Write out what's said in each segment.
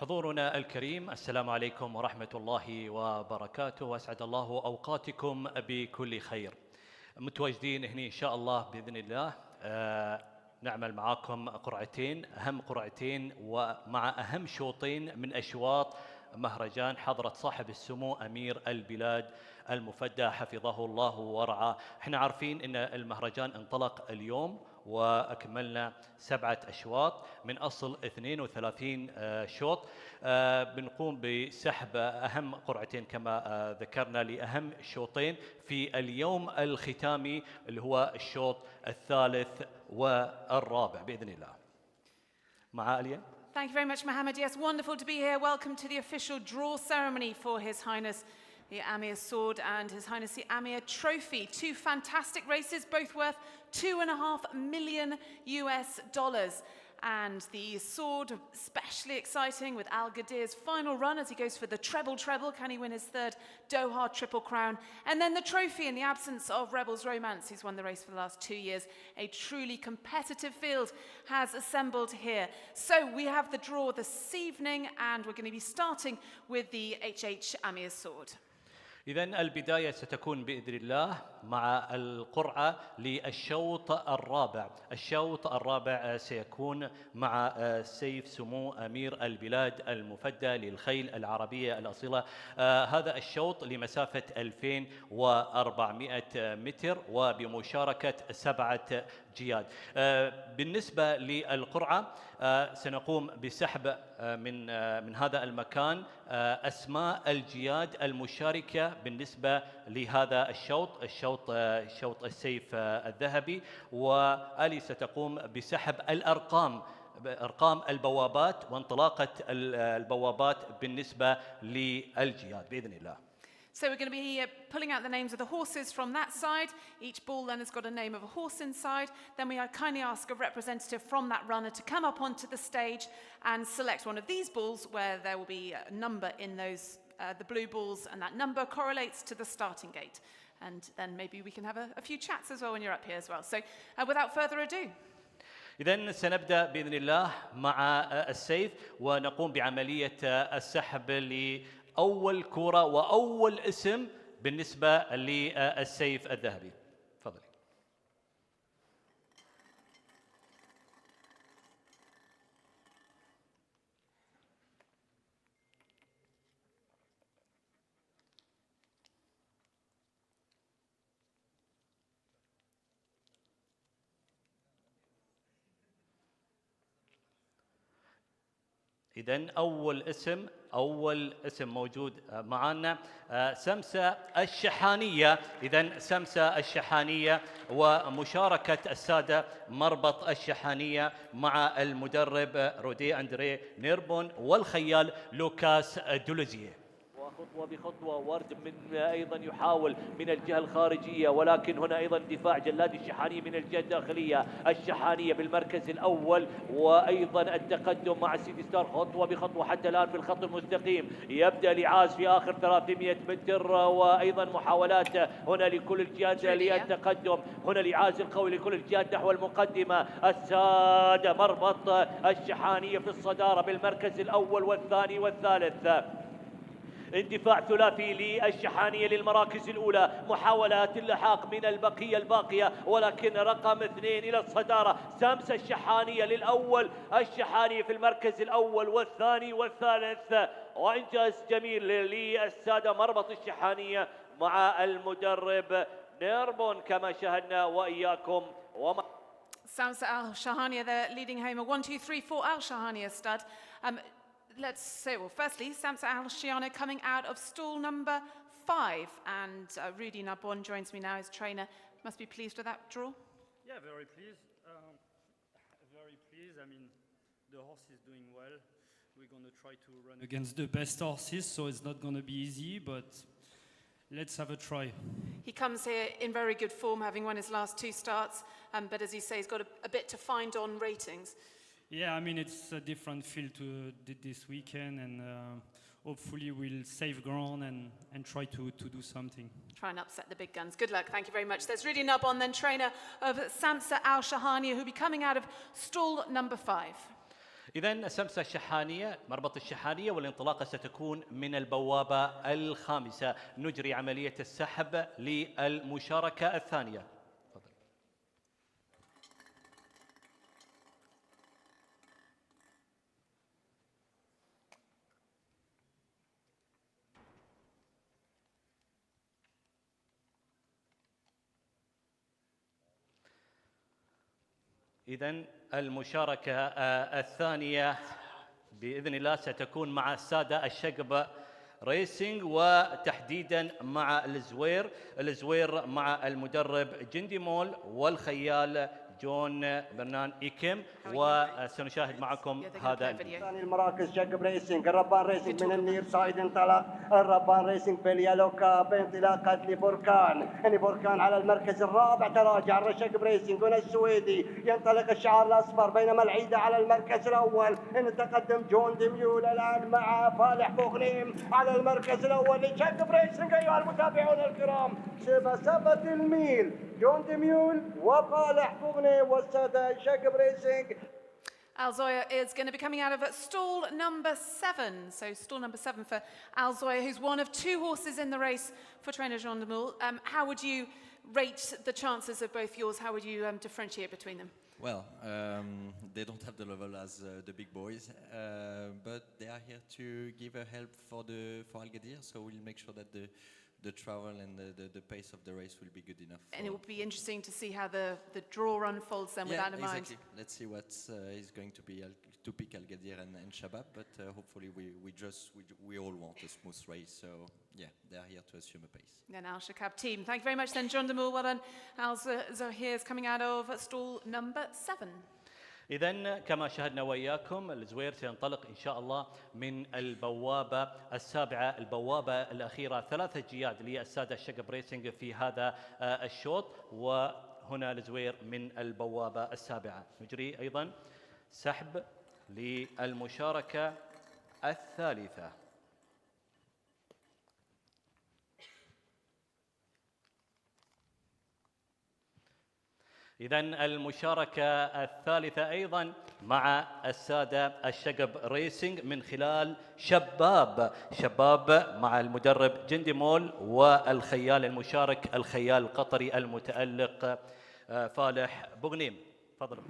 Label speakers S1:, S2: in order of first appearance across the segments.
S1: حضورنا الكريم، السلام عليكم ورحمة الله وبركاته، وأسعد الله أوقاتكم بكل خير. متواجدين هنا إن شاء الله بإذن الله نعمل معاكم قرعتين، أهم قرعتين ومع أهم شوطين من أشواط مهرجان حضرة صاحب السمو أمير البلاد المفدى حفظه الله ورعاه. احنا عارفين ان المهرجان انطلق اليوم وأكملنا 7 أشواط من أصل 32 شوط. بنقوم بسحب أهم قرعتين كما ذكرنا لأهم شوطين في اليوم الختامي اللي هو الشوط الثالث والرابع بإذن الله. مع آلية.
S2: Thank you very much, Mohammed. Yes, wonderful to be here. Welcome to the official draw ceremony for His Highness the Amir Sword and His Highness the Amir Trophy. 2 fantastic races, both worth $2.5 million. And the Sword, especially exciting with Al Ghadir's final run as he goes for the treble. Can he win his 3rd Doha Triple Crown? And then the Trophy in the absence of Rebels Romance, who's won the race for the last 2 years. A truly competitive field has assembled here. So we have the draw this evening, and we're going to be starting with the H.H Amir Sword.
S1: إذن البداية ستكون بإذن الله مع القرعة للشوط الرابع. الشوط الرابع سيكون مع سيف سمو أمير البلاد المفدى للخيل العربية الأصيلة. هذا الشوط لمسافة 2400 متر وبمشاركة 7 جياد. بالنسبة للقرعة سنقوم بسحب من هذا المكان أسماء الجياد المشاركة بالنسبة لهذا الشوط السيف الذهبي، وآلي ستقوم بسحب أرقام البوابات وانطلاقة البوابات بالنسبة للجياد بإذن الله.
S2: So we're going to be pulling out the names of the horses from that side. Each ball then has got a name of a horse inside. Then we kindly ask a representative from that runner to come up onto the stage and select one of these balls where there will be a number in those, the blue balls, and that number correlates to the starting gate. And then maybe we can have a few chats as well when you're up here as well. So without further ado.
S1: إذن سنبدأ بإذن الله مع السيف ونقوم بعملية السحب أول كرة وأول اسم بالنسبة للسيف الذهبي. تفضلي. إذن أول اسم موجود معنا سمسة الشحانية. إذن سمسة الشحانية ومشاركة السادة مربط الشحانية مع المدرب رودي أندري نيربون والخيال لوكاس دولوزيه.
S3: خطوة بخطوة ورد من أيضا يحاول من الجهة الخارجية، ولكن هنا أيضا دفاع جلاد الشحانية من الجهة الداخلية. الشحانية بالمركز الأول وأيضا التقدم مع سيتي ستار خطوة بخطوة حتى الآن في الخط المستقيم. يبدأ الإعاز في آخر 300 متر وأيضا محاولات هنا لكل الجهات للتقدم. هنا الإعاز القوي لكل الجهات نحو المقدمة. السادة مربط الشحانية في الصدارة بالمركز الأول والثاني والثالث. اندفاع ثلاثي للشحانية للمراكز الأولى. محاولات اللحاق من البقية الباقية، ولكن رقم 2 إلى الصدارة. سمسة الشحانية للأول. الشحانية في المركز الأول والثاني والثالث، وإنجاز جميل للسادة مربط الشحانية مع المدرب نيربون كما شاهدنا وإياكم.
S2: Samsa Al Shahania, they're leading home a 1, 2, 3, 4 Al Shahania stud. Let's say, well, firstly, Samsa Al Shahania coming out of stall number 5, and Rudy Narbonne joins me now as trainer. Must be pleased with that draw?
S4: Yeah, very pleased. Very pleased. I mean, the horse is doing well. We're going to try to run against the best horses, so it's not going to be easy, but let's have a try.
S2: He comes here in very good form, having won his last 2 starts, but as you say, he's got a bit to find on ratings.
S4: Yeah, I mean, it's a different field to this weekend, and hopefully we'll save ground and try to do something.
S2: Try and upset the big guns. Good luck. Thank you very much. There's Rudy Narbonne, then trainer of Samsa Al Shahania, who'll be coming out of stall number 5.
S1: إذا السمسة الشحانية مربط الشحانية والانطلاقة ستكون من البوابة الخامسة. نجري عملية السحب للمشاركة الثانية. تفضل. إذن المشاركة الثانية بإذن الله ستكون مع السادة الشقب ريسينج، وتحديدا مع الزوير مع المدرب جندي مول والخيال جون برنان إيكيم. وسنشاهد معكم هذا الفيديو.
S5: ثاني المراكز شقب ريسينج، الربان ريسينج من النير سايد انطلق، الربان ريسينج باليالو كاب انطلاقة لبركان على المركز الرابع، تراجع الشقب ريسينج هنا السويدي، ينطلق الشعار الاصفر، بينما العيدة على المركز الاول. ان تقدم جون ديميول الان مع فالح بوغنيم على المركز الاول لشقب ريسينج. ايها المتابعون الكرام، مسافة الميل جون ديميول وفالح بوغنيم والسادة شقب ريسينج.
S2: Al Zoya is going to be coming out of stall number 7. So stall number 7 for Al Zoya, who's one of 2 horses in the race for trainer Jean de Moule. How would you rate the chances of both yours? How would you differentiate between them?
S6: Well, they don't have the level as the big boys, but they are here to give a help for Al Ghadir, so we'll make sure that the travel and the pace of the race will be good enough.
S2: And it will be interesting to see how the draw unfolds then with that in mind.
S6: Exactly. Let's see what is going to be to pick Al Ghadir and Shabab, but hopefully we all want a smooth race, so yeah, they are here to assume a pace.
S2: Then Al Shakab team. Thank you very much then, John de Moule. Well done. Al Zohir is coming out of stall number 7.
S1: إذن كما شاهدنا وإياكم الزوير سينطلق إن شاء الله من البوابة السابعة، البوابة الأخيرة. 3 جياد للسادة الشقب ريسينج في هذا الشوط، وهنا الزوير من البوابة السابعة. نجري أيضا سحب للمشاركة الثالثة. إذن المشاركة الثالثة أيضا مع السادة الشقب ريسينج من خلال شباب مع المدرب جندي مول والخيال المشارك الخيال القطري المتألق فالح بوغنيم. تفضل.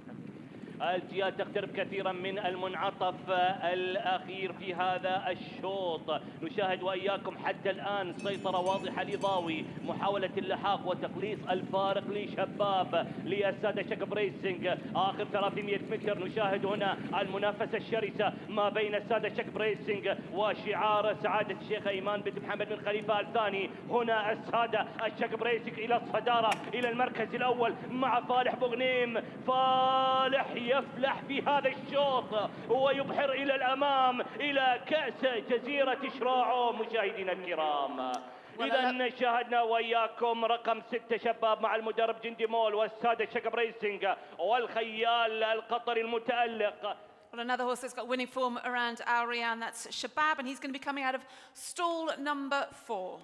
S3: الجياد تقترب كثيرا من المنعطف الأخير في هذا الشوط. نشاهد وإياكم حتى الآن سيطرة واضحة لضاوي، محاولة اللحاق وتقليص الفارق لشباب للسادة شقب ريسينج. آخر 300 متر نشاهد هنا المنافسة الشرسة ما بين السادة شقب ريسينج وشعار سعادة الشيخ أيمان بنت محمد بن خليفة الثاني. هنا السادة الشقب ريسينج إلى الصدارة، إلى المركز الأول مع فالح بوغنيم. فالح يفلح في هذا الشوط ويبحر إلى الأمام إلى كأس جزيرة شراعو. مشاهدينا الكرام، إذا شاهدنا وإياكم رقم 6 شباب مع المدرب جندي مول والسادة شقب ريسينج والخيال القطري المتألق.
S2: Well, another horse that's got winning form around Al Riyan, that's Shabab, and he's going to be coming out of stall number 4.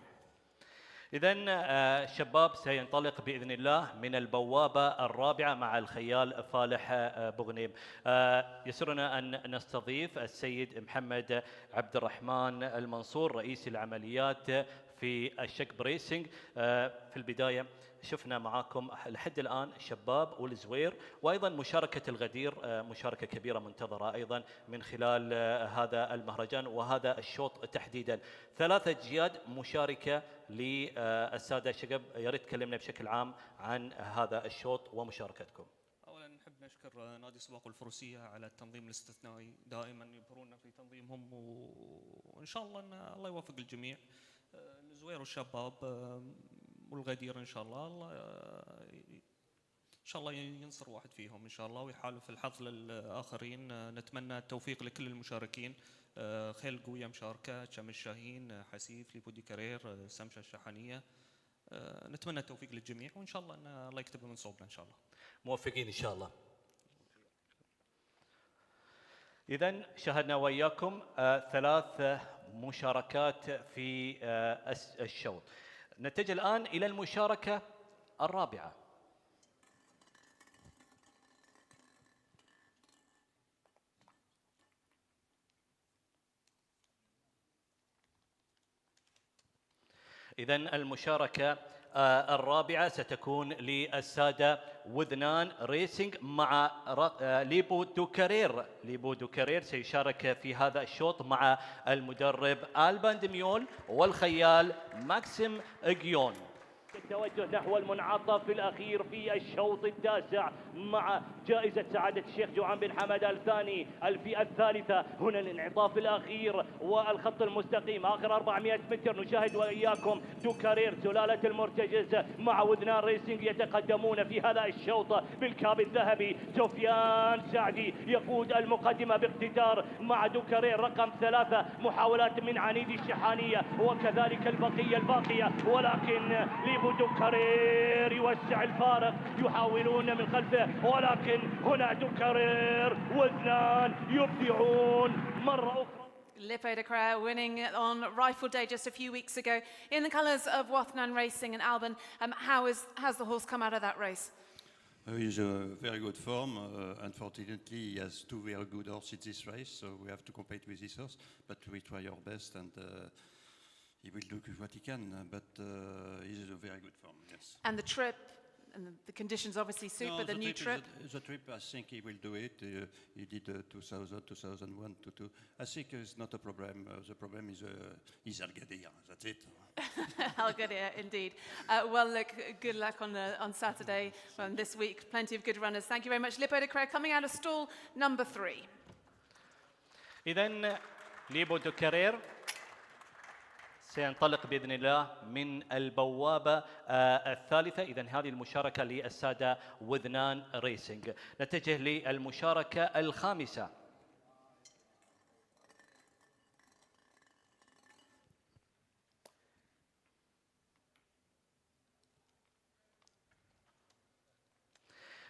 S1: إذن شباب سينطلق بإذن الله من البوابة الرابعة مع الخيال فالح بوغنيم. يسرنا أن نستضيف السيد محمد عبد الرحمن المنصور رئيس العمليات في الشقب ريسينج. في البداية شفنا معاكم لحد الآن شباب والزوير، وأيضا مشاركة الغدير مشاركة كبيرة منتظرة أيضا من خلال هذا المهرجان وهذا الشوط تحديدا. 3 جياد مشاركة للسادة الشقب. يا ريت تكلمنا بشكل عام عن هذا الشوط ومشاركتكم.
S7: اولا نحب نشكر نادي سباق الفروسيه على التنظيم الاستثنائي، دائما يبهرونا في تنظيمهم، وان شاء الله ان الله يوفق الجميع، الزوير والشباب والغدير ان شاء الله. ان شاء الله ينصر واحد فيهم ان شاء الله ويحالف الحظ للاخرين. نتمنى التوفيق لكل المشاركين. خيل قويه مشاركه، شمس شاهين، حسيف، ليبودي كارير، سمشه الشحانيه. نتمنى التوفيق للجميع، وان شاء الله ان الله يكتب من صوبنا ان شاء الله.
S1: موفقين ان شاء الله. إذن شاهدنا وإياكم 3 مشاركات في الشوط. نتجه الآن إلى المشاركة الرابعة. إذن المشاركة الرابعة ستكون للسادة وذنان ريسينج مع ليبو دوكارير. ليبو دوكارير سيشارك في هذا الشوط مع المدرب ألبان دميول والخيال ماكسيم إجيون.
S3: التوجه نحو المنعطف الأخير في الشوط التاسع مع جائزة سعادة الشيخ جوعان بن حمد الثاني الفئة الثالثة. هنا الانعطاف الأخير والخط المستقيم آخر 400 متر. نشاهد وإياكم دوكارير سلالة المرتجز مع وذنان ريسينج يتقدمون في هذا الشوط بالكاب الذهبي. سفيان سعدي يقود المقدمة باقتدار مع دوكارير رقم 3. محاولات من عنيد الشحانية وكذلك البقية الباقية، ولكن دوكارير يوسع الفارق، يحاولون من خلفه، ولكن هنا دوكارير وذنان يبدعون مرة أخرى.
S2: Lipo de Crea winning on Rifle Day just a few weeks ago in the colours of Wathnan Racing and Alban. How's the horse come out of that race?
S8: He's a very good form. Unfortunately, he has two very good horses in this race, so we have to compete with this horse. But we try our best, and he will do what he can. But he's in a very good form, yes.
S2: And the trip and the conditions obviously suit, but the new trip?
S8: The trip, I think he will do it. He did 2000, 2001, 22. I think it's not a problem. The problem is Al Gadir. That's it.
S2: Al Gadir, indeed. Well, look, good luck on Saturday and this week. Plenty of good runners. Thank you very much. Lipo de Crea coming out of stall number 3.
S1: إذن ليبو دوكارير سينطلق بإذن الله من البوابة الثالثة. إذن هذه المشاركة للسادة وذنان ريسينج. نتجه للمشاركة الخامسة.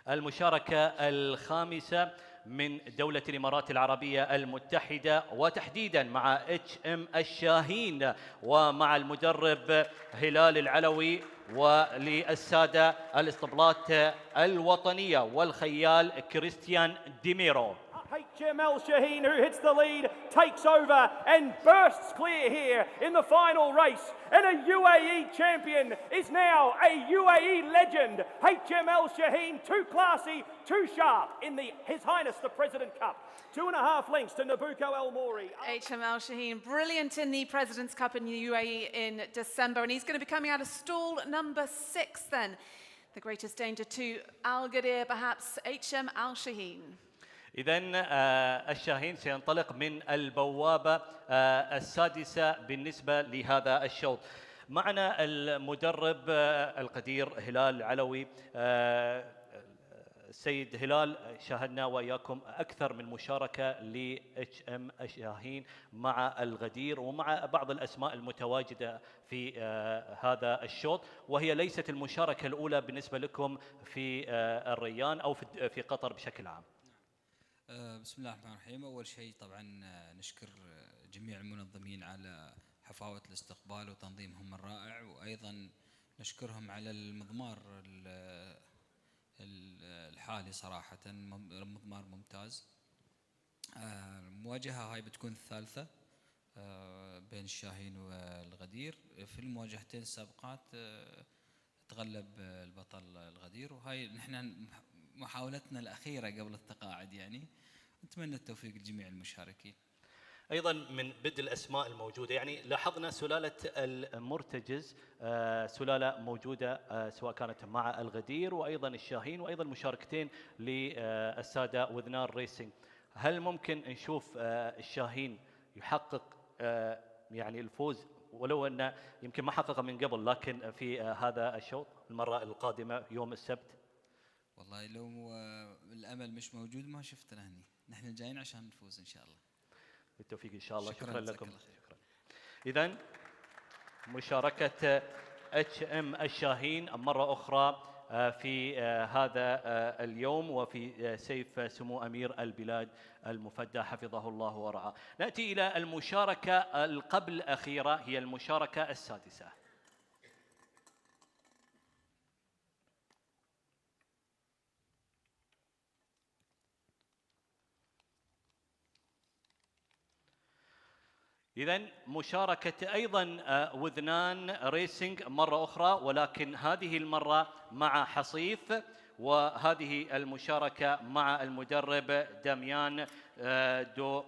S1: المشاركة الخامسة من دولة الإمارات العربية المتحدة، وتحديدا مع H.M الشاهين ومع المدرب هلال العلوي، وللسادة الاسطبلات الوطنية والخيال كريستيان ديميرو.
S9: H.M Shaheen, who hits the lead, takes over and bursts clear here in the final race. And a UAE champion is now a UAE legend. H.M Shaheen, too classy, too sharp in the His Highness the President Cup. 2.5 lengths to Nabucco El Mouri.
S2: H.M Shaheen, brilliant in the President's Cup in the UAE in December, and he's going to be coming out of stall number 6 then. The greatest danger to Al Gadir, perhaps H.M Shaheen.
S1: إذن الشاهين سينطلق من البوابة السادسة بالنسبة لهذا الشوط. معنا المدرب القدير هلال علوي. السيد هلال، شاهدنا وإياكم أكثر من مشاركة لH.M الشاهين مع الغدير ومع بعض الأسماء المتواجدة في هذا الشوط، وهي ليست المشاركة الأولى بالنسبة لكم في الريان أو في قطر بشكل عام.
S10: بسم الله الرحمن الرحيم. أول شيء طبعا نشكر جميع المنظمين على حفاوة الاستقبال وتنظيمهم الرائع، وأيضا نشكرهم على المضمار الحالي، صراحة مضمار ممتاز. المواجهة هاي بتكون الثالثة بين الشاهين والغدير. في المواجهتين السابقات تغلب البطل الغدير، وهاي نحن محاولتنا الأخيرة قبل التقاعد يعني. نتمنى التوفيق لجميع المشاركين.
S1: أيضا من بدء الأسماء الموجودة، يعني لاحظنا سلالة المرتجز سلالة موجودة سواء كانت مع الغدير وأيضا الشاهين وأيضا مشاركتين للسادة وذنان ريسينج. هل ممكن نشوف الشاهين يحقق يعني الفوز، ولو أنه يمكن ما حققه من قبل، لكن في هذا الشوط المرة القادمة يوم السبت؟
S10: والله لو الأمل مش موجود ما شفتنا هني. نحن جايين عشان نفوز إن شاء الله.
S1: بالتوفيق إن شاء الله. شكرا لكم.
S10: شكرا.
S1: إذن مشاركة H.M الشاهين مرة أخرى في هذا اليوم وفي سيف سمو أمير البلاد المفدى حفظه الله ورعاه. نأتي إلى المشاركة القبل الأخيرة، هي المشاركة السادسة. إذا مشاركة أيضا وذنان ريسنج مرة أخرى، ولكن هذه المرة مع حصيف، وهذه المشاركة مع المدرب داميان دو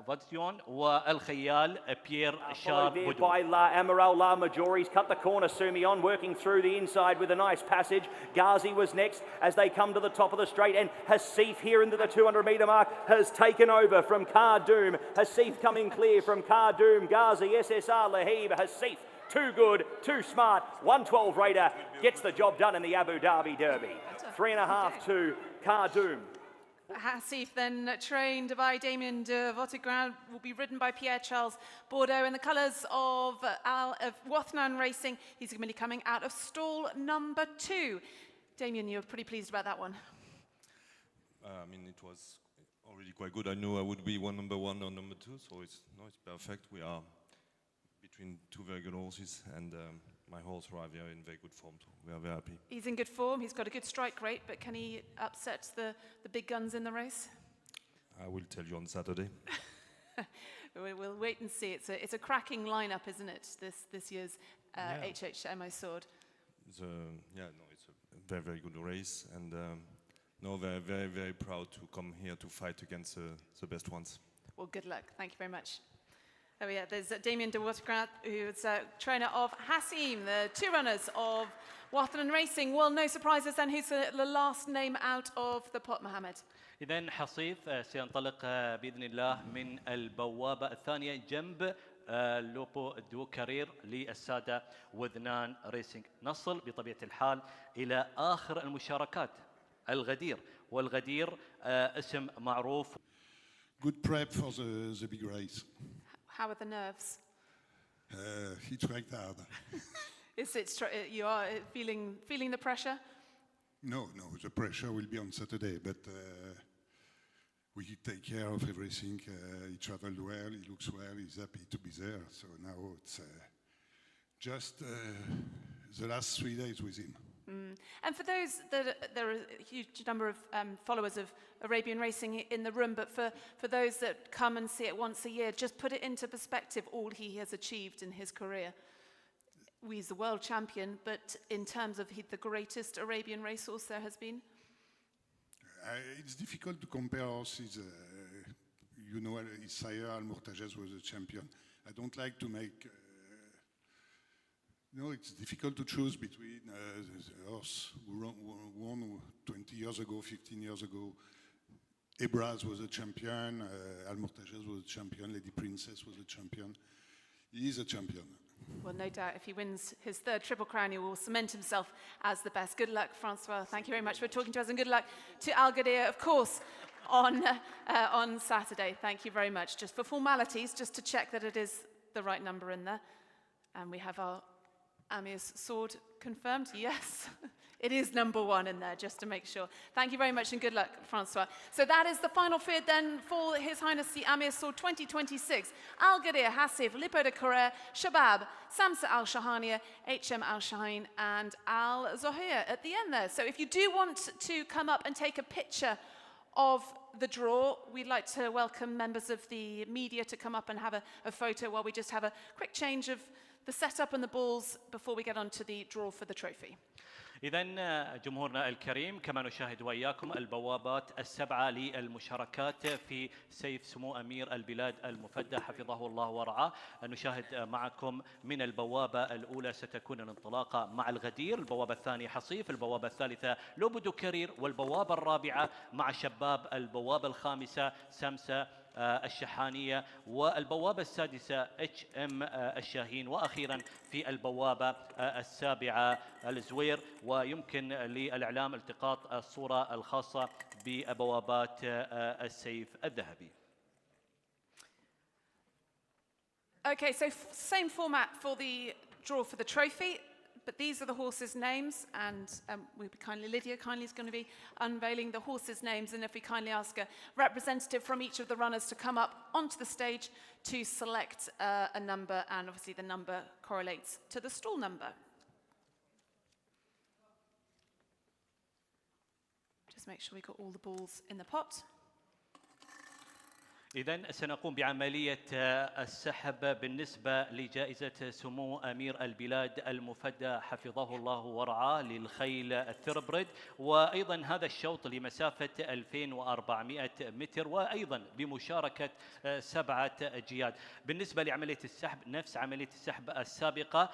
S1: فاتسيون والخيال بيير شار بودو.
S9: By La Amaral, La Majoris cut the corner. Sumion working through the inside with a nice passage. Ghazi was next as they come to the top of the straight, and Hasif here into the 200-metre mark has taken over from Kardoum. Hasif coming clear from Kardoum. Ghazi, SSR, Lahib, Hasif. Too good, too smart. 112 Raider gets the job done in the Abu Dhabi Derby. 3.5 to Kardoum.
S2: Hasif, then trained by Damien de Vautregard, will be ridden by Pierre-Charles Bordeaux in the colours of Wathnan Racing. He's going to be coming out of stall number 2. Damien, you're pretty pleased about that one.
S11: I mean, it was already quite good. I knew I would be number 1 or number 2, so it's perfect. We are between 2 very good horses, and my horse arrived here in very good form, so we are very happy.
S2: He's in good form. He's got a good strike rate, but can he upset the big guns in the race?
S11: I will tell you on Saturday.
S2: We'll wait and see. It's a cracking lineup, isn't it? This year's H.H The Amir Sword.
S11: It's a very, very good race, and no, very, very, very proud to come here to fight against the best ones.
S2: Well, good luck. Thank you very much. Oh yeah, there's Damien de Watergrad, who's trainer of Hassim, the 2 runners of Wathnan Racing. Well, no surprises then. Who's the last name out of the pot, Mohammed?
S1: إذن حصيف سينطلق بإذن الله من البوابة الثانية جنب لوبو دو كارير للسادة وذنان ريسنج. نصل بطبيعة الحال إلى آخر المشاركات، الغدير، والغدير اسم معروف.
S12: Good prep for the big race.
S2: How are the nerves?
S12: He tracked hard.
S2: Is it you are feeling the pressure?
S12: No, the pressure will be on Saturday, but we take care of everything. He traveled well, he looks well, he's happy to be there. So now it's just the last 3 days with him.
S2: And for those there are a huge number of followers of Arabian racing in the room, but for those that come and see it once a year, just put it into perspective, all he has achieved in his career. He's the world champion, but in terms of the greatest Arabian racehorse there has been?
S12: It's difficult to compare horses. You know, his sire, Al-Murtajaz, was a champion. I don't like to make... No, it's difficult to choose between the horse who won 20 years ago, 15 years ago. Ebraz was a champion, Al-Murtajaz was a champion, Lady Princess was a champion. He is a champion.
S2: Well, no doubt, if he wins his 3rd Triple Crown, he will cement himself as the best. Good luck, Francois. Thank you very much for talking to us, and good luck to Al Ghadir, of course, on Saturday. Thank you very much. Just for formalities, just to check that it is the right number in there. And we have our Amir's Sword confirmed. Yes, it is number 1 in there, just to make sure. Thank you very much, and good luck, Francois. So that is the final field then for His Highness the Amir Sword 2026. Al Ghadir, Hasif, Lipo de Korea, Shabab, Samsa Al Shahania, HM Al Shaheen, and Al Zohir at the end there. So if you do want to come up and take a picture of the draw, we'd like to welcome members of the media to come up and have a photo while we just have a quick change of the setup and the balls before we get on to the draw for the trophy.
S1: إذن جمهورنا الكريم، كما نشاهد وإياكم البوابات ال7 للمشاركات في سيف سمو أمير البلاد المفدى حفظه الله ورعاه. نشاهد معكم من البوابة الأولى ستكون الانطلاقة مع الغدير، البوابة الثانية حصيف، البوابة الثالثة لوبدو كارير، والبوابة الرابعة مع شباب، البوابة الخامسة سمسة الشحانية، والبوابة السادسة HM الشاهين، وأخيرا في البوابة السابعة الزوير. ويمكن للإعلام التقاط الصورة الخاصة ببوابات السيف الذهبي.
S2: Okay, so same format for the draw for the trophy, but these are the horses' names, and Lydia kindly is going to be unveiling the horses' names, and if we kindly ask a representative from each of the runners to come up onto the stage to select a number, and obviously the number correlates to the stall number. Just make sure we got all the balls in the pot.
S1: إذن سنقوم بعملية السحب بالنسبة لجائزة سمو أمير البلاد المفدى حفظه الله ورعاه للخيل الثربريد، وأيضا هذا الشوط لمسافة 2400 متر، وأيضا بمشاركة 7 جياد. بالنسبة لعملية السحب نفس عملية السحب السابقة،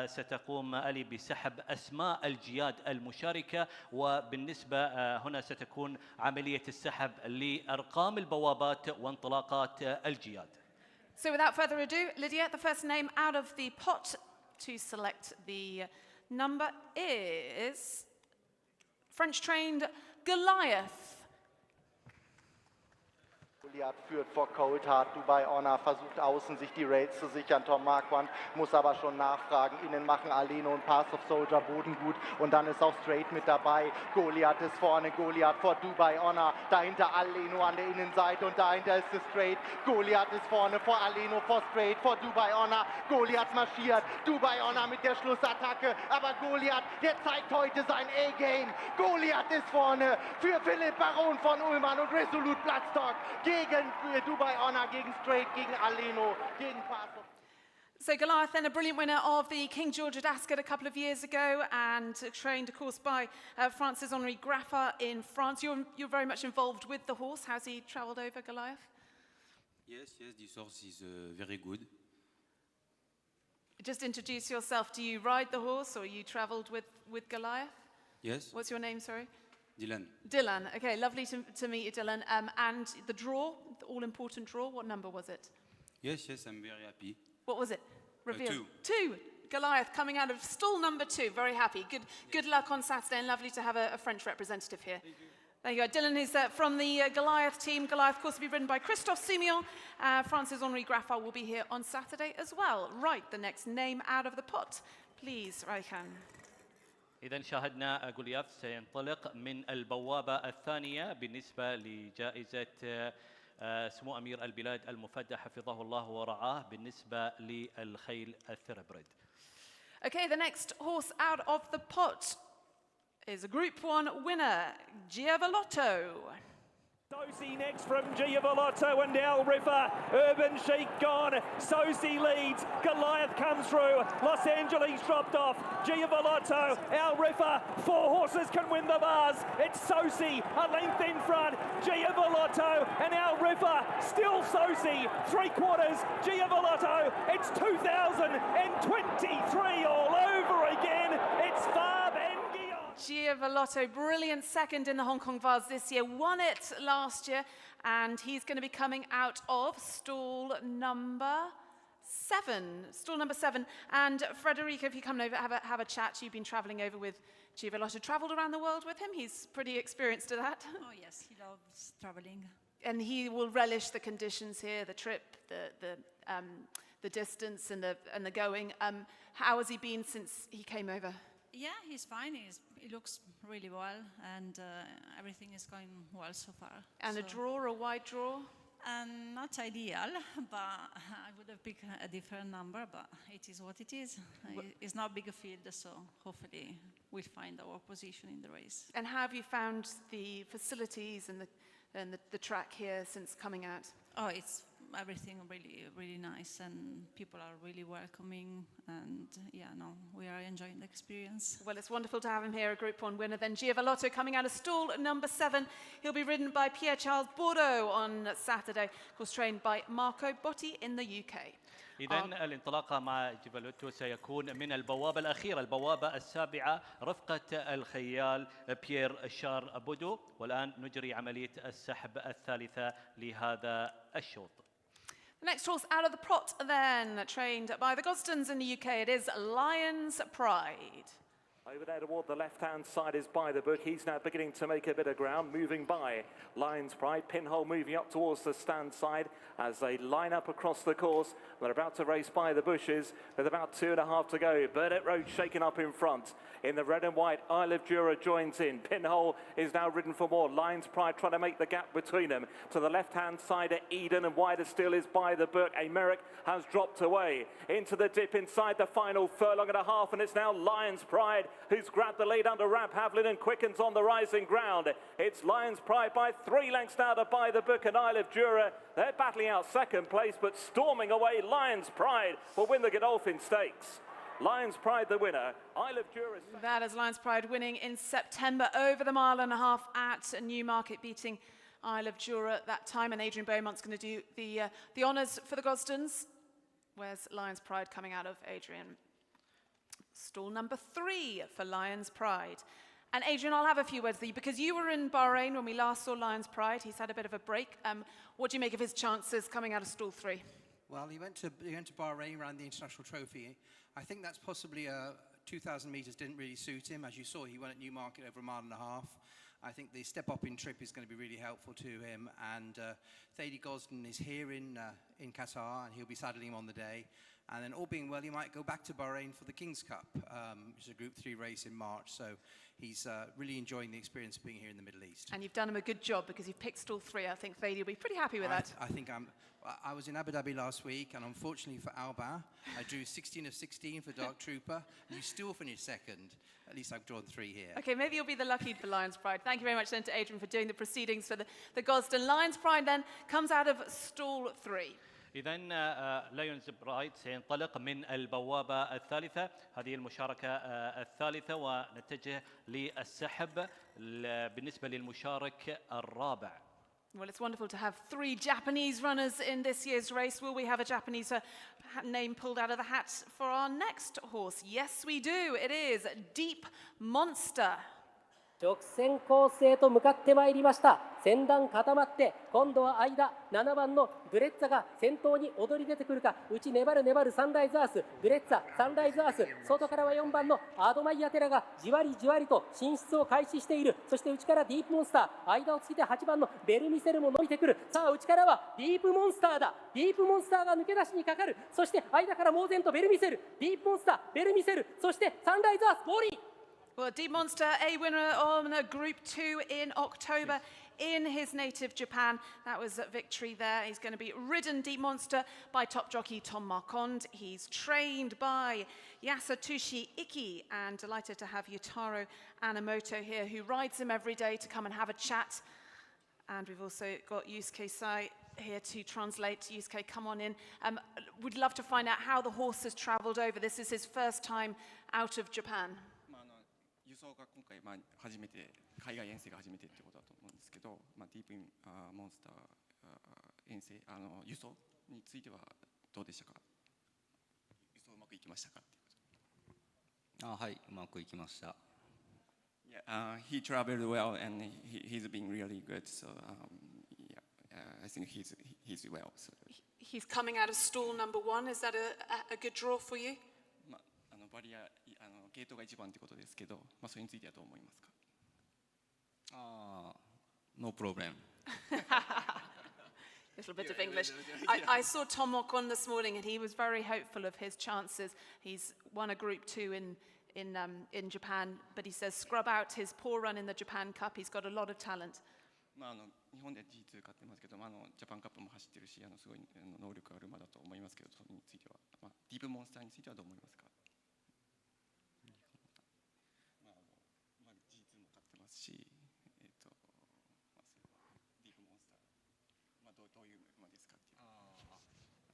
S1: ستقوم ألي بسحب أسماء الجياد المشاركة، وبالنسبة هنا ستكون عملية السحب لأرقام البوابات وانطلاقات الجياد.
S2: So without further ado, Lydia, the first name out of the pot to select the number is French-trained Goliath.
S13: Goliath führt vor Cold Hard, Dubai Honor versucht außen sich die Rails zu sichern, Tom Marquand muss aber schon nachfragen, innen machen Alino und Pass of Soldier Boden gut und dann ist auch Straight mit dabei, Goliath ist vorne, Goliath vor Dubai Honor, dahinter Alino an der Innenseite und dahinter ist es Straight, Goliath ist vorne vor Alino, vor Straight, vor Dubai Honor, Goliath marschiert, Dubai Honor mit der Schlussattacke, aber Goliath, der zeigt heute sein A-Game, Goliath ist vorne für Philipp Baron von Ullmann und Resolute Bloodstock gegen Dubai Honor, gegen Straight, gegen Alino, gegen Pass.
S2: So Goliath, then a brilliant winner of the King George at Ascot a couple of years ago, and trained, of course, by Francis Henri Graffa in France. You're very much involved with the horse. How's he travelled over, Goliath?
S14: Yes, this horse is very good.
S2: Just introduce yourself. Do you ride the horse, or you travelled with Goliath?
S14: Yes.
S2: What's your name, sorry?
S14: Dylan.
S2: Dylan. Okay, lovely to meet you, Dylan. And the draw, the all-important draw, what number was it?
S14: Yes, I'm very happy.
S2: What was it? Reveal.
S14: 2.
S2: Goliath coming out of stall number 2. Very happy. Good luck on Saturday, and lovely to have a French representative here. There you go. Dylan is from the Goliath team. Goliath, of course, will be ridden by Christophe Soumillon. Francis Henri Graffa will be here on Saturday as well. Right, the next name out of the pot. Please, Raikhan.
S1: إذا شاهدنا غولياث سينطلق من البوابة الثانية بالنسبة لجائزة سمو أمير البلاد المفدى حفظه الله ورعاه بالنسبة للخيل الثربريد.
S2: Okay, the next horse out of the pot is a Group 1 winner, Giavolotto.
S9: Sosi next from Giavolotto and El Riffa. Urban Chic gone. Sosi leads. Goliath comes through. Los Angeles dropped off. Giavolotto, El Riffa. 4 horses can win the bars. It's Sosi a length in front. Giavolotto and El Riffa. Still Sosi. 3/4. Giavolotto. It's 2023 all over again. It's Fab Nguyen.
S2: Giavolotto, brilliant second in the Hong Kong Vase this year, won it last year, and he's going to be coming out of stall number 7. Stall number 7. And Frederica, if you come over, have a chat. You've been travelling over with Giavolotto, travelled around the world with him. He's pretty experienced at that.
S15: Oh yes, he loves travelling.
S2: And he will relish the conditions here, the trip, the distance, and the going. How has he been since he came over?
S15: Yeah, he's fine. He looks really well, and everything is going well so far.
S2: And a draw, a wide draw?
S15: Not ideal, but I would have picked a different number, but it is what it is. It's not a big field, so hopefully we'll find our position in the race.
S2: And how have you found the facilities and the track here since coming out?
S15: Oh, it's everything really nice, and people are really welcoming, and we are enjoying the experience.
S2: Well, it's wonderful to have him here, a Group 1 winner. Then Giavolotto coming out of stall number 7. He'll be ridden by Pierre-Charles Bourdeau on Saturday, of course trained by Marco Botti in the UK.
S1: إذا الانطلاقة مع جيفالوتو سيكون من البوابة الأخيرة، البوابة السابعة، رفقة الخيال بيير شار بودو. والآن نجري عملية السحب الثالثة لهذا الشوط.
S2: The next horse out of the pot then, trained by the Gostons in the UK, it is Lion's Pride.
S9: Over there toward the left-hand side is By the Book. He's now beginning to make a bit of ground, moving by Lion's Pride. Pinhole moving up towards the stand side as they line up across the course. They're about to race by the bushes with about 2.5 to go. Burdett Road shaking up in front. In the red and white, Isle of Jura joins in. Pinhole is now ridden for more. Lion's Pride trying to make the gap between them. To the left-hand side at Eden, and wider still is By the Book. Amiric has dropped away into the dip inside the final furlong and a half, and it's now Lion's Pride who's grabbed the lead under Rab Havlin and quickens on the rising ground. It's Lions Pride by 3 lengths now to By the Book and Isle of Jura. They're battling out second place, but storming away, Lions Pride will win the Godolphin Stakes. Lions Pride the winner. Isle of Jura.
S2: That is Lions Pride winning in September over the 1.5 miles at Newmarket, beating Isle of Jura that time. And Adrian Beaumont's going to do the honours for the Gosdens. Where's Lions Pride coming out of, Adrian? Stall number 3 for Lions Pride. And Adrian, I'll have a few words with you because you were in Bahrain when we last saw Lions Pride. He's had a bit of a break. What do you make of his chances coming out of stall 3?
S16: Well, he went to Bahrain, ran the International Trophy. I think that's possibly 2,000 metres didn't really suit him. As you saw, he won at Newmarket over 1.5 miles. I think the step-up in trip is going to be really helpful to him. And Thady Gosden is here in Qatar, and he'll be saddling him on the day. And then all being well, he might go back to Bahrain for the King's Cup, which is a Group 3 race in March. So he's really enjoying the experience of being here in the Middle East.
S2: And you've done him a good job because you've picked stall 3. I think Thady will be pretty happy with that.
S16: I think I was in Abu Dhabi last week, and unfortunately for Alba, I drew 16 of 16 for Dark Trooper. You still finished second. At least I've drawn 3 here.
S2: Okay, maybe you'll be the lucky for Lions Pride. Thank you very much then to Adrian for doing the proceedings for the Gosden. Lions Pride then comes out of stall 3.
S1: إذن لايونز برايد سينطلق من البوابة الثالثة. هذه المشاركة الثالثة ونتجه للسحب بالنسبة للمشارك الرابع.
S2: Well, it's wonderful to have 3 Japanese runners in this year's race. Will we have a Japanese name pulled out of the hat for our next horse? Yes, we do. It is Deep Monster.
S17: 直線コースへと向かってまいりました。先団固まって今度は間7番のグレッツァが先頭に躍り出てくるか。内粘るサンライズアース、グレッツァ、サンライズアース、外からは4番のアドマイヤテラがじわりと進出を開始している。そして内からディープモンスター、間をつけて8番のベルミセルも伸びてくる。さあ内からはディープモンスターだ。ディープモンスターが抜け出しにかかる。そして間から猛然とベルミセル、ディープモンスター、ベルミセル、そしてサンライズアース、ボーリー。
S2: Well, Deep Monster, a winner on Group 2 in October in his native Japan. That was a victory there. He's going to be ridden, Deep Monster, by top jockey Tom Marquand. He's trained by Yasatoshi Iki, and delighted to have Yutaro Anamoto here, who rides him every day to come and have a chat. And we've also got Yusuke Sai here to translate. Yusuke, come on in. We'd love to find out how the horse has travelled over. This is his first time out of Japan.
S18: 輸送が今回初めて海外遠征が初めてってことだと思うんですけど、ディープモンスター遠征輸送についてはどうでしたか？輸送うまくいきましたかっていうこと。
S19: はい、うまくいきました。
S18: Yeah, he traveled well and he's been really good. So I think he's well. So.
S2: He's coming out of stall number 1. Is that a good draw for you?
S18: バリアゲートが一番ってことですけど、それについてはどう思いますか
S19: ？No problem.
S2: Little bit of English. I saw Tom Marquand this morning, and he was very hopeful of his chances. He's won a Group 2 in Japan, but he says scrub out his poor run in the Japan Cup. He's got a lot of talent.
S18: 日本で G2 勝ってますけど、ジャパンカップも走ってるし、すごい能力ある馬だと思いますけど、それについては、ディープモンスターについてはどう思いますか？G2 も勝ってますし、ディープモンスター、どういう馬ですかって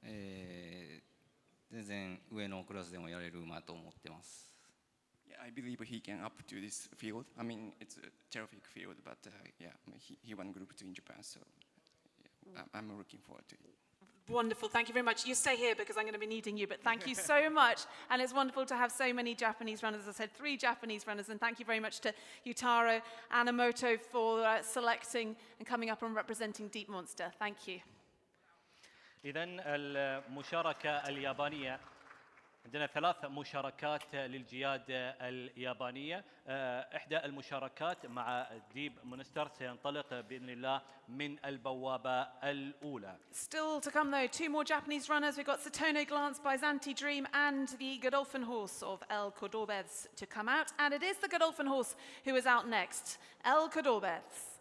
S18: いう。
S19: 全然上のクラスでもやれる馬と思ってます。
S18: Yeah, I believe he can up to this field. I mean, it's a terrific field, but he won Group 2 in Japan, so I'm looking forward to it.
S2: Wonderful. Thank you very much. You stay here because I'm going to be needing you, but thank you so much. And it's wonderful to have so many Japanese runners. As I said, 3 Japanese runners. And thank you very much to Yutaro Anamoto for selecting and coming up and representing Deep Monster. Thank you.
S1: إذن المشاركة اليابانية عندنا 3 مشاركات للجياد اليابانية. إحدى المشاركات مع ديب مونستر سينطلق بإذن الله من البوابة الأولى.
S2: Still to come though, 2 more Japanese runners. We've got Satono Glance by Zanti Dream and the Godolphin horse of El Cordobés to come out. And it is the Godolphin horse who is out next, El Cordobés.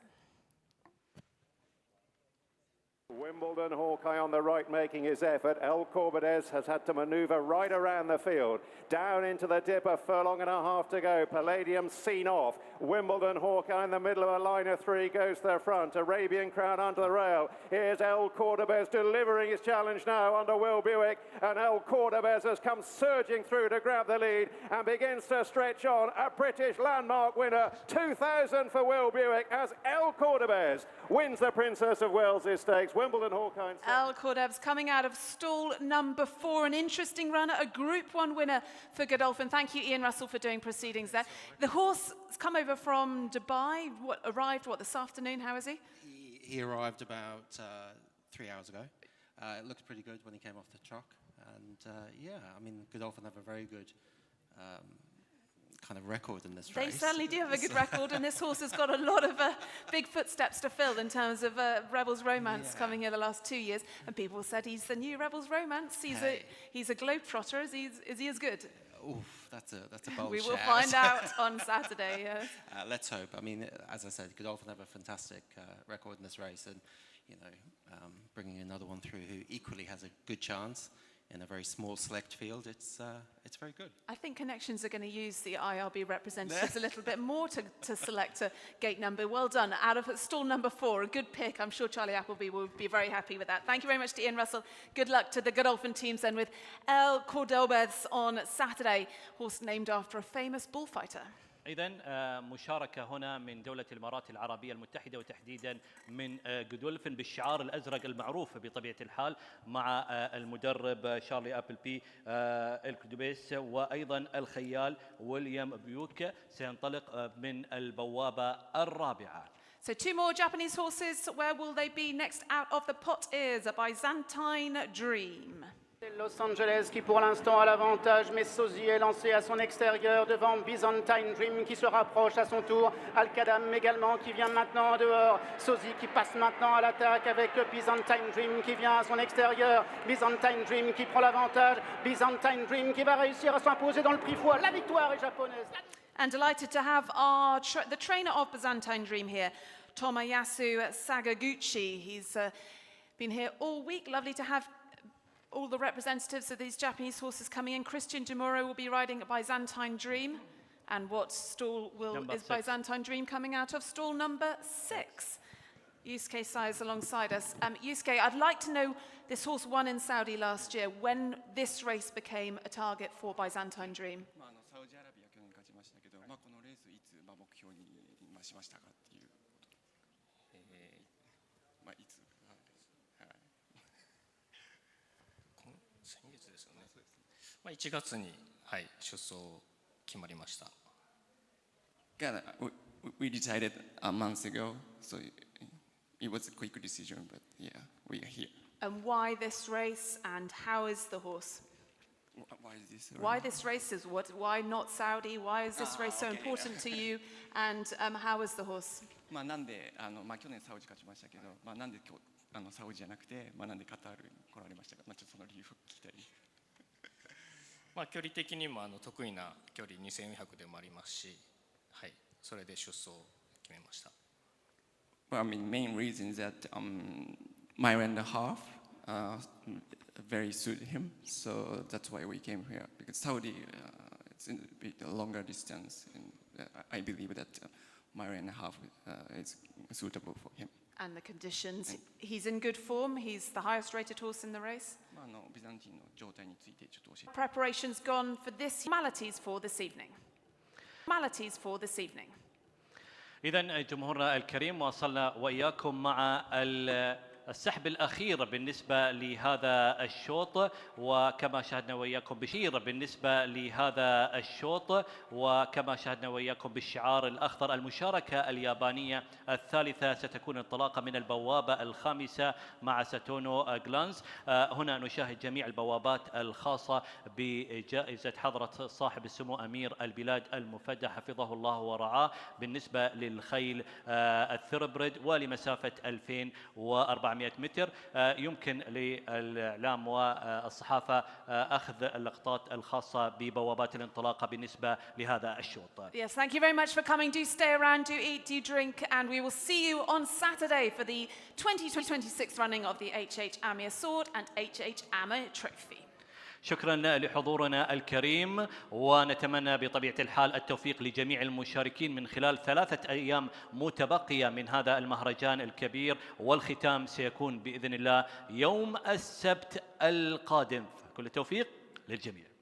S9: Wimbledon Hawkeye on the right making his effort. El Corbedes has had to manoeuvre right around the field. Down into the dip, a furlong and a half to go. Palladium seen off. Wimbledon Hawkeye in the middle of a line of three goes to the front. Arabian Crown onto the rail. Here's El Corbedes delivering his challenge now under Will Buick. And El Corbedes has come surging through to grab the lead and begins to stretch on. A British landmark winner. 2,000 for Will Buick as El Corbedes wins the Princess of Wales Stakes. Wimbledon Hawkeye.
S2: El Corbedes coming out of stall number 4, an interesting runner, a Group 1 winner for Godolphin. Thank you, Ian Russell, for doing proceedings there. The horse has come over from Dubai. Arrived this afternoon? How is he?
S20: He arrived about 3 hours ago. It looked pretty good when he came off the truck. And yeah, I mean, Godolphin have a very good kind of record in this race.
S2: They certainly do have a good record, and this horse has got a lot of big footsteps to fill in terms of Rebels Romance coming here the last 2 years. And people said he's the new Rebels Romance. He's a globetrotter. Is he as good?
S20: Oof, that's a bold
S2: We will
S20: shout.
S2: find out on Saturday. Yes.
S20: Let's hope. I mean, as I said, Godolphin have a fantastic record in this race, and you know, bringing another one through who equally has a good chance in a very small select field, it's very good.
S2: I think Connections are going to use the IRB representatives a little bit more to select a gate number. Well done. Out of stall number 4, a good pick. I'm sure Charlie Appleby will be very happy with that. Thank you very much to Ian Russell. Good luck to the Godolphin teams then with El Corbedes on Saturday. Horse named after a famous bullfighter.
S1: إذن مشاركة هنا من دولة الإمارات العربية المتحدة وتحديدا من جودولفين بالشعار الأزرق المعروف بطبيعة الحال مع المدرب شارلي أبلبي الكودوبيس وأيضا الخيال ويليام بيوك سينطلق من البوابة الرابعة.
S2: So 2 more Japanese horses. Where will they be? Next out of the pot is a Byzantine Dream.
S21: Los Angeles qui pour l'instant a l'avantage, mais Sosie est lancé à son extérieur devant Byzantine Dream qui se rapproche à son tour. Al-Qadam également qui vient maintenant dehors. Sosie qui passe maintenant à l'attaque avec Byzantine Dream qui vient à son extérieur. Byzantine Dream qui prend l'avantage. Byzantine Dream qui va réussir à s'imposer dans le prix froid. La victoire est japonaise.
S2: And delighted to have the trainer of Byzantine Dream here, Tomoyasu Sagaguchi. He's been here all week. Lovely to have all the representatives of these Japanese horses coming in. Christian Demuro will be riding a Byzantine Dream. And what stall is Byzantine Dream coming out of? Stall number 6. Yusuke Sai is alongside us. Yusuke, I'd like to know, this horse won in Saudi last year, when this race became a target for Byzantine Dream.
S18: サウジアラビア去年勝ちましたけど、このレースいつ目標にしましたかっていうこと。いつ。
S7: 先月ですよね。1月に出走決まりました。
S18: We decided a month ago, so it was a quick decision, but yeah, we are here.
S2: And why this race, and how is the horse?
S18: Why is this?
S2: Why this race is what? Why not Saudi? Why is this race so important to you? And how is the horse?
S18: なんで去年サウジ勝ちましたけど、なんで今日サウジじゃなくて、なんでカタールに来られましたか。ちょっとその理由を聞きたい。
S7: 距離的にも得意な距離2400でもありますし、はい、それで出走を決めました。
S18: Well, I mean, main reason is that mile and a half very suit him, so that's why we came here. Because Saudi, it's a bit longer distance, and I believe that mile and a half is suitable for him.
S2: And the conditions, he's in good form. He's the highest rated horse in the race. Preparations gone for this. Formalities for this evening. Formalities for this evening.
S1: إذن جمهورنا الكريم وصلنا وإياكم مع السحب الأخير بالنسبة لهذا الشوط وكما شاهدنا وإياكم بشير بالنسبة لهذا الشوط وكما شاهدنا وإياكم بالشعار الأخضر. المشاركة اليابانية الثالثة ستكون انطلاقة من البوابة الخامسة مع ساتونو غلانز. هنا نشاهد جميع البوابات الخاصة بجائزة حضرة صاحب السمو أمير البلاد المفدى حفظه الله ورعاه بالنسبة للخيل الثربرد ولمسافة 2400 400 متر. يمكن للإعلام والصحافة أخذ اللقطات الخاصة ببوابات الانطلاقة بالنسبة لهذا الشوط.
S2: Yes, thank you very much for coming. Do stay around, do eat, do drink, and we will see you on Saturday for the 2026 running of the H.H Amir Sword and H.H Amir Trophy.
S1: شكرا لحضورنا الكريم، ونتمنى بطبيعة الحال التوفيق لجميع المشاركين من خلال 3 أيام متبقية من هذا المهرجان الكبير، والختام سيكون بإذن الله يوم السبت القادم. كل التوفيق للجميع.